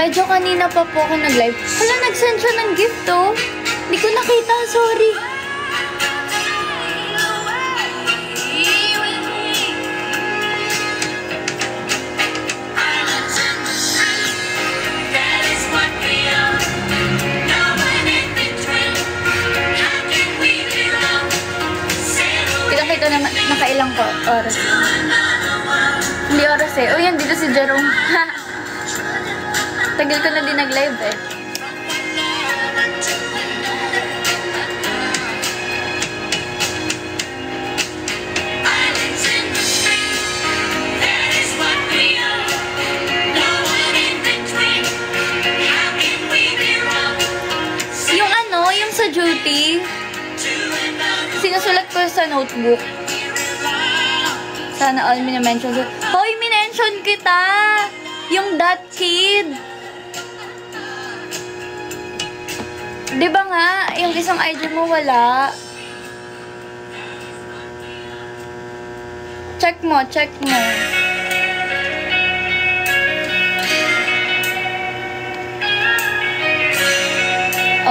Medyo kanina pa po ako nag-live. Hala, nag-send siya ng gift, oh. Hindi ko nakita, sorry. Kita-kita naman, nakailang ko oras. Hindi oras eh. Oh, yan, dito si Jerome. Tagal ko na din nag-live eh. Yung ano, yung sa duty, sinusulat ko sa notebook. Sana all minamention. Hoy, minention kita! Yung that kid! Diba nga, yung isang ID mo wala? Check mo, check mo.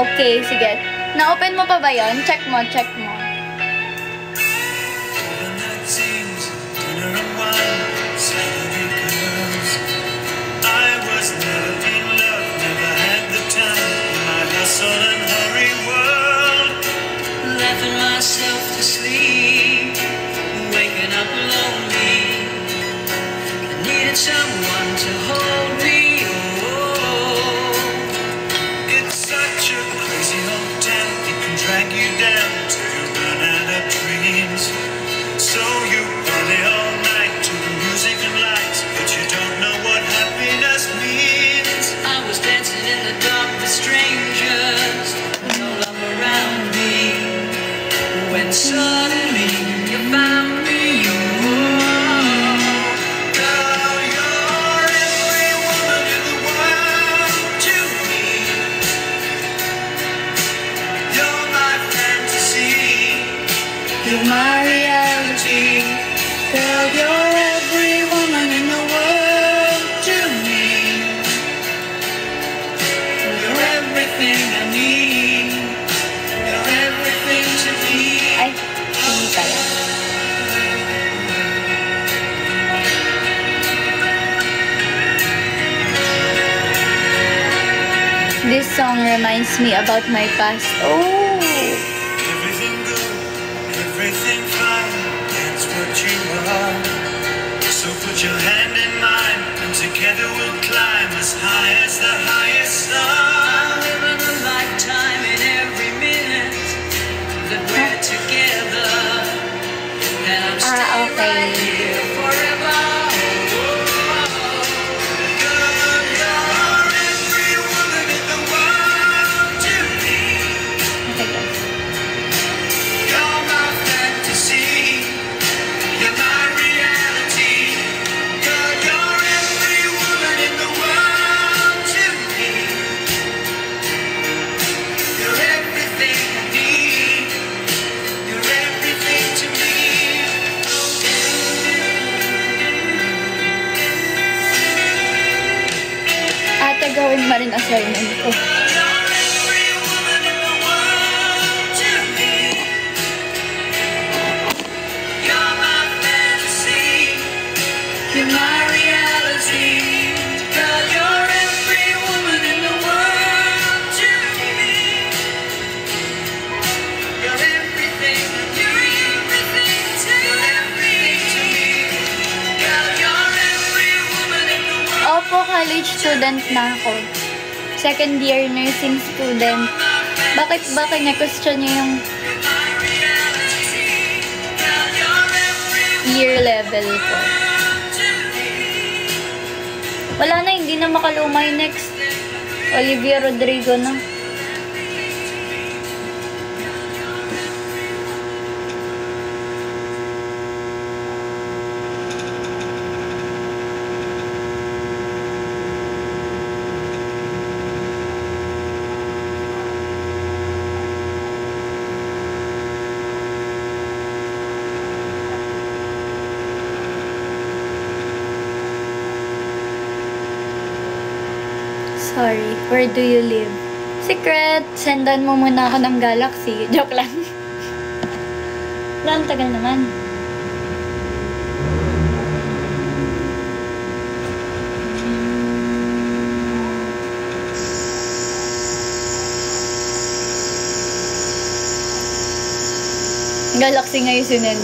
Okay, sige. Na-open mo pa ba yun? Check mo, check mo. Laughing myself to sleep, waking up lonely. I needed someone to hold me. Oh, it's such a crazy old town. It can drag you down till you run out of dreams. So you party all night to the music and lights, but you don't know what happiness means. I was dancing in the dark with strangers, no love around me. When suddenly you found me, oh, girl, you're every woman in the world to me. You're my fantasy, you're my reality. Girl, you're every woman in the world to me. You're everything I need. You're everything to me. Ay, hindi pala. This song reminds me about my past. Oh! Everything good, everything fine, that's what you are. So put your hand in mine, and together we'll climb as high as the highest star. Living a lifetime in every minute that we're together, and I'm staying okay. right here forever. Girl, you're every woman in the world to me. Okay, guys. You're my fantasy, you're my reality. Girl, you're every woman in the world to me. You're everything I need. You're everything to me. Ate, gawin mo rin assignment ko. You're every woman in the world to me. You're my fantasy, you're my reality. Girl, you're every woman in the world to me. You're everything I need. You're everything to me. Girl, you're every woman in the world. Opo, college student na ako. Second year nursing student. Bakit ba kanya-question niyo yung year level ko? Wala na, hindi na makalumay next. Olivia Rodrigo na. Sorry. Where do you live? Secret. Sendan mo muna ako ng Galaxy. Joke lang. Ang tagal naman. Galaxy ngayon sinend.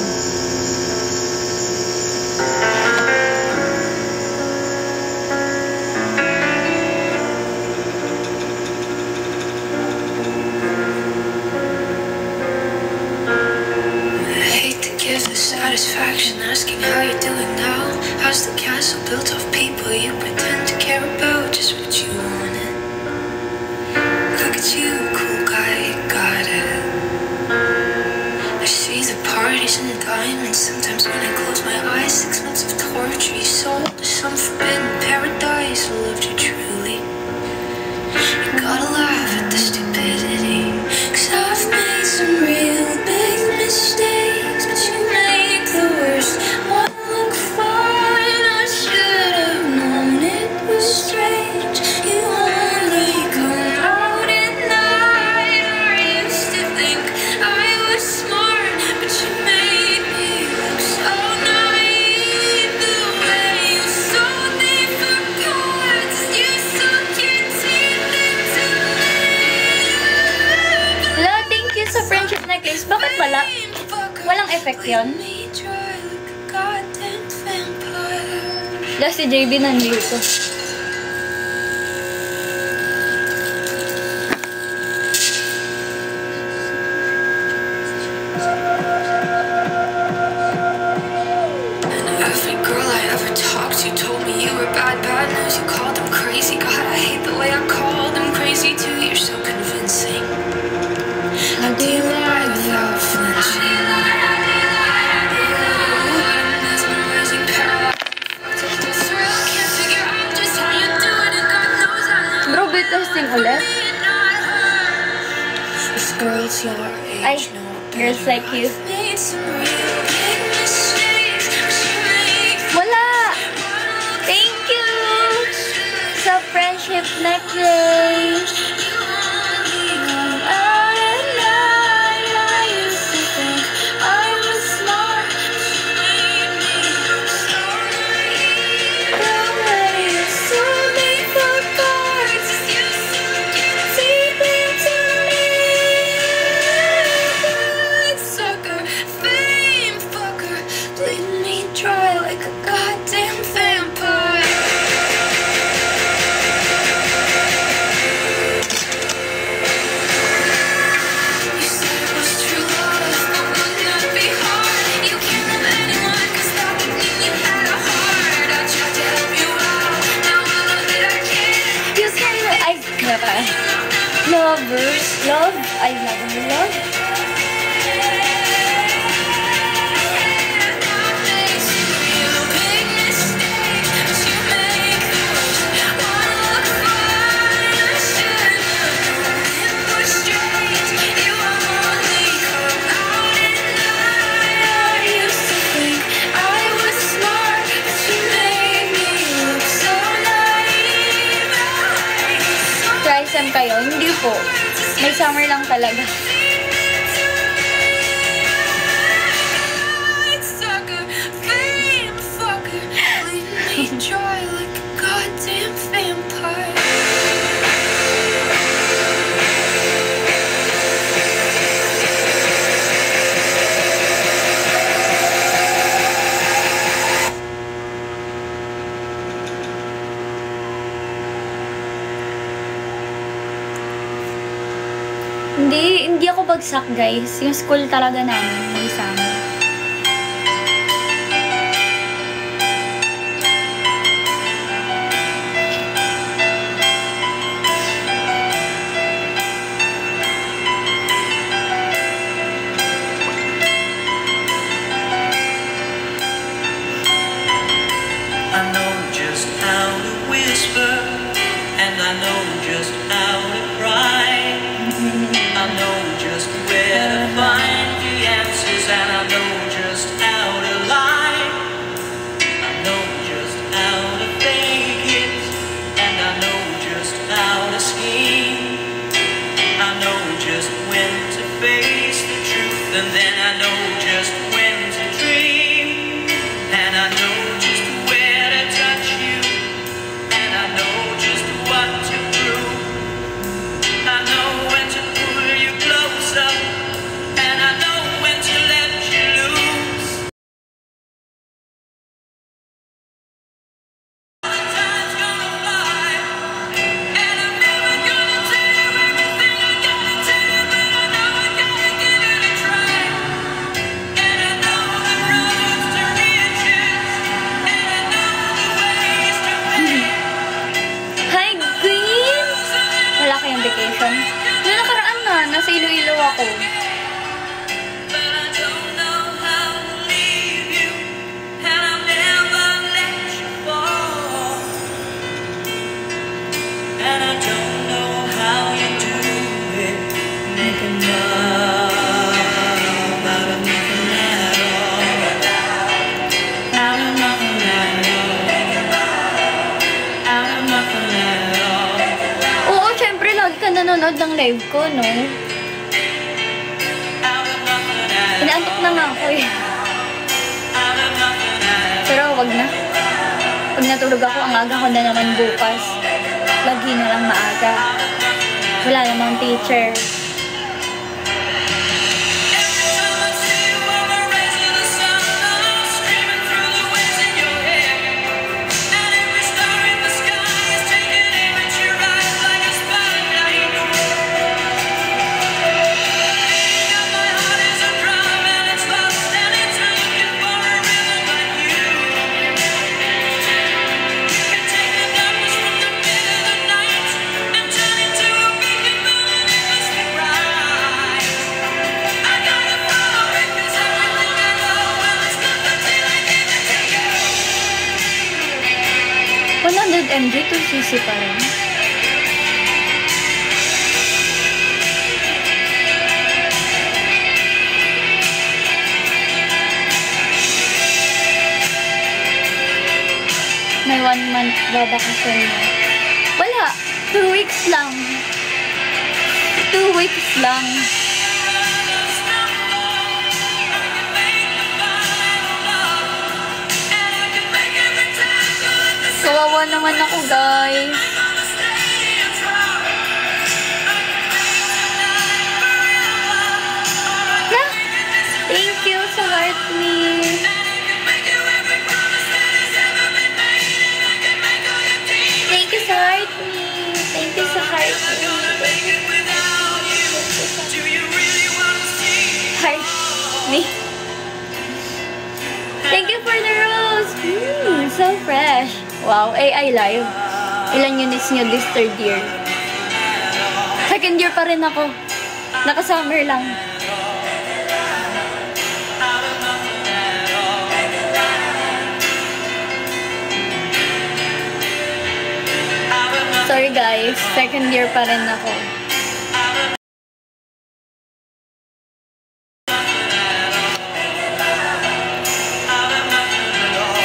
Satisfaction asking how you're doing now. How's the castle built of people you pretend to care about? Just what you wanted. Look at you, cool guy, you got it. I see the parties and the diamonds. Sometimes when I close my eyes, 6 months of torture you sold to some forbidden paradise. I loved you truly. You gotta laugh at the stupidity, 'cause I've made some real big mistakes, but you make the worst one look fine. I should have known it was strange. You only come out at night. I used to think I was smart, but you made me look so naive. The way you sold me for cards, you sunk your teeth into me. Hello, thank you sa friendship necklace. Bakit wala? Walang effect yun? Dahil si JB nandito. Every girl I ever talked to told me you were bad news. You called them crazy. God, I hate the way I call them crazy too. You're so convincing. How do you lie without flinching? Bro, testing ulit. Girls your Ay, age know girls like you. made some real big mistakes. Wala! Thank you! Sa friendship necklace. Dry like a goddamn vampire. You said it was true love, but would not be hard. You can't love anyone, 'cause that would mean you had a heart. I tried to help you out, now I know that I can't. You can, lovers, love, I love. Trisem kayo? Hindi po. May summer lang talaga. Dry like a goddamn vampire. Hindi ako bagsak, guys. Yung school talaga namin, may summer. I know just how to whisper, and I know just how to cry. I know just where to find the answers, and I know just how to lie. I know just how to fake it, and I know just how nasa Iloilo ako. But I don't know how to leave you, and I'll never let you fall. And I don't know how you do it, making love out of nothing at all. Out of nothing at all. Out of nothing at all. Oo, syempre, lagi ka nanonood ng live ko, no? Out of nothing at all. Inaantok na nga ako eh. Out of nothing at all. Pero wag na. Pag natulog ako, ang aga ko na naman bukas. Lagi na lang maaga. Wala namang teacher. MJ to CC pa rin. May 1 month babakasyon na. Wala! 2 weeks lang. 2 weeks lang. Kawawa naman ako, guys. Na! Thank you sa heart me. Thank you sa heart me. Thank you sa heart me. Heart me. Thank you for the rose. So fresh. Wow, AI live. Ilan units nyo this 3rd year? 2nd year pa rin ako. Naka-summer lang. Sorry guys, 2nd year pa rin ako.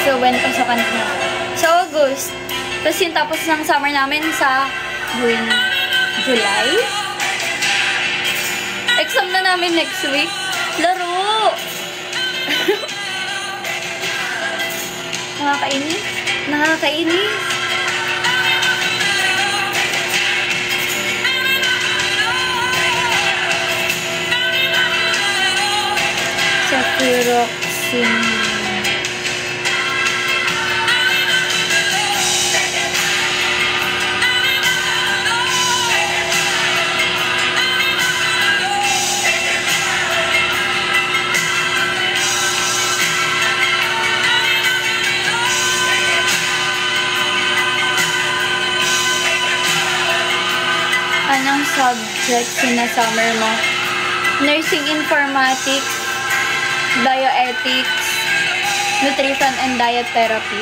So, when pasokan na? Sa August. Tapos yung tapos ng summer namin sa July. Exam na namin next week. Laro! Nakakainis. Nakakainis. Sa Pyroxene. Anong subject sinasummer mo? Nursing informatics, bioethics, nutrition and diet therapy.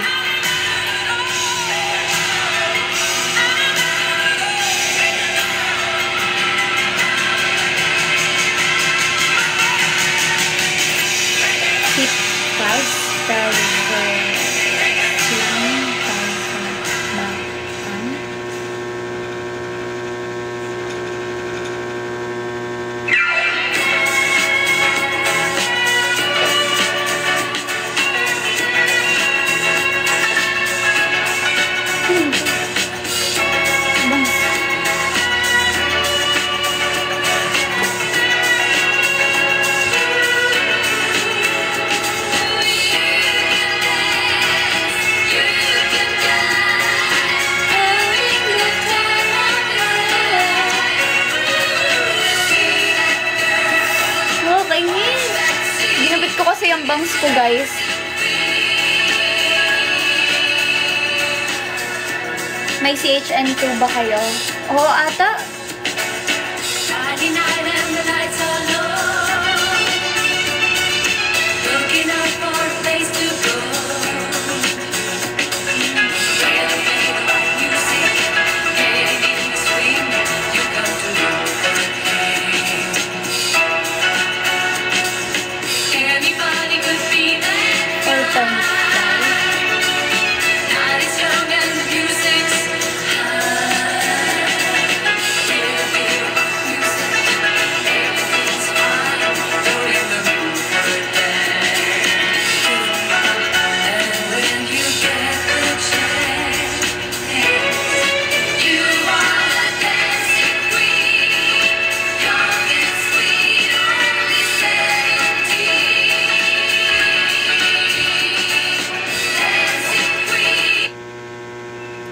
Yung bangs ko, guys. May CHN2 ba kayo? Oo, ata.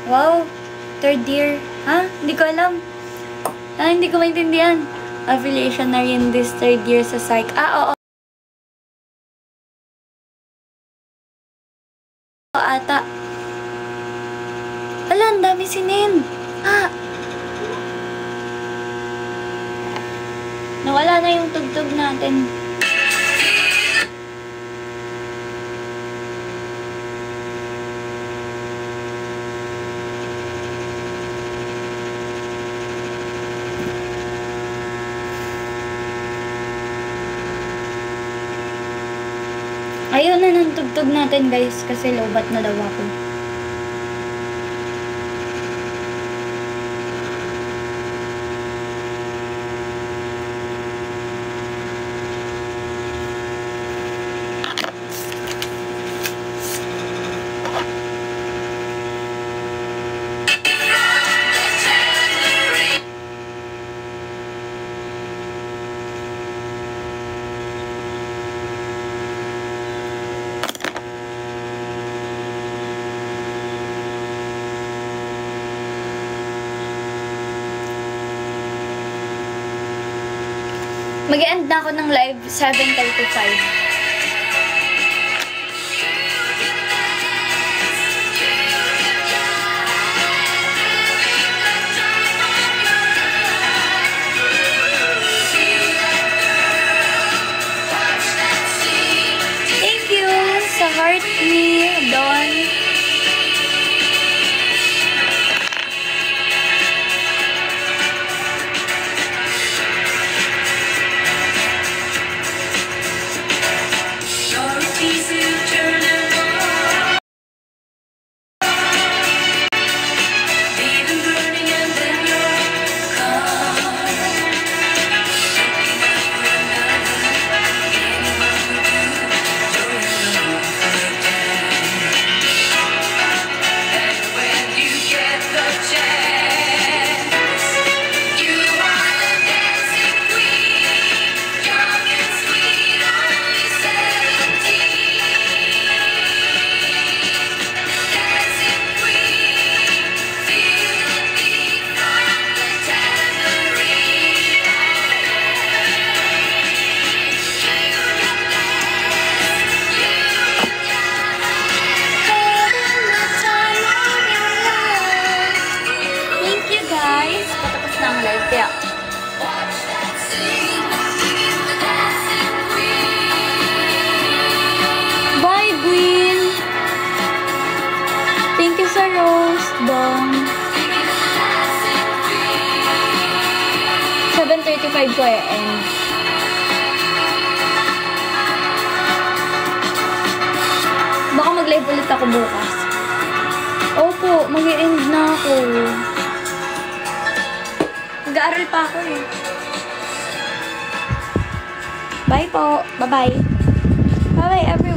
Wow, third year. Ha? Hindi ko alam. Hindi ko maintindihan. Affiliation na rin this third year sa psych. Oo. Oo, ata. Wala, ang dami sinin. Nawala na yung tugtog natin. Ayaw na ng tugtog natin guys kasi lobat na daw ako. Mag-end na ako ng live 7:35. Thank you sa heart ni Don. Kaya, bye, Gwen! Thank you sa rose, Dong. 7:35 ko end. Baka mag-live ulit ako bukas. Opo, mag-i-end na ako. Nag-aaral pa ako eh. Bye po. Bye-bye. Bye-bye everyone.